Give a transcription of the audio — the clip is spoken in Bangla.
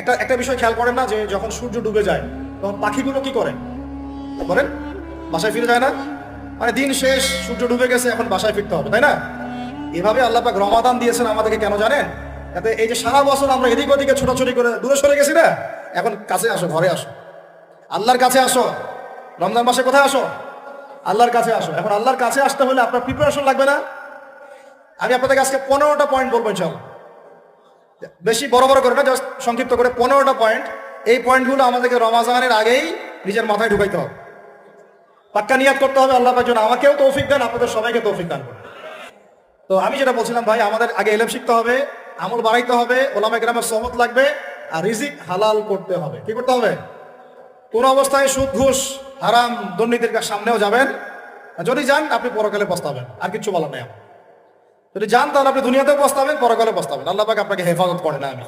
একটা একটা বিষয় খেয়াল করেন না যে যখন সূর্য ডুবে যায় তখন পাখিগুলো কি করে বলেন? বাসায় ফিরে যায় না? মানে দিন শেষ, সূর্য ডুবে গেছে, এখন বাসায় ফিরতে হবে, তাই না? এভাবে আল্লাহ পাক রমাদান দিয়েছেন আমাদেরকে, কেন জানেন? যাতে এই যে সারা বছর আমরা এদিক ওদিকে ছোটাছুটি করে দূরে সরে গেছি না, এখন কাছে আসো, ঘরে আসো, আল্লাহর কাছে আসো। রমজান মাসে কোথায় আসো? আল্লাহর কাছে আসো। এখন আল্লাহর কাছে আসতে হলে আপনার প্রিপারেশন লাগবে না? আমি আপনাদেরকে আজকে 15টা পয়েন্ট বলবো ইনশাআল্লাহ। বেশি বড় বড় করে না, জাস্ট সংক্ষিপ্ত করে 15টা পয়েন্ট। এই পয়েন্টগুলো আমাদেরকে রমাজানের আগেই নিজের মাথায় ঢুকাইতে হবে। পাক্কা নিয়াত করতে হবে আল্লাহ পাকের জন্য। আমাকেও তৌফিক দেন, আপনাদের সবাইকে তৌফিক দান করুন। তো আমি যেটা বলছিলাম ভাই, আমাদের আগে ইলম শিখতে হবে, আমল বাড়াইতে হবে, ওলামা কেরামের সহমত লাগবে, আর রিজিক হালাল করতে হবে। কি করতে হবে? কোন অবস্থায় সুদ ঘুষ হারাম দুর্নীতির সামনেও যাবেন। যদি যান আপনি পরকালে পস্তাবেন, আর কিছু বলার নেই আমার। যদি যান তাহলে আপনি দুনিয়াতেও পস্তাবেন, পরকালে পস্তাবেন। আল্লাহ পাক আপনাকে হেফাজত করে না। আমি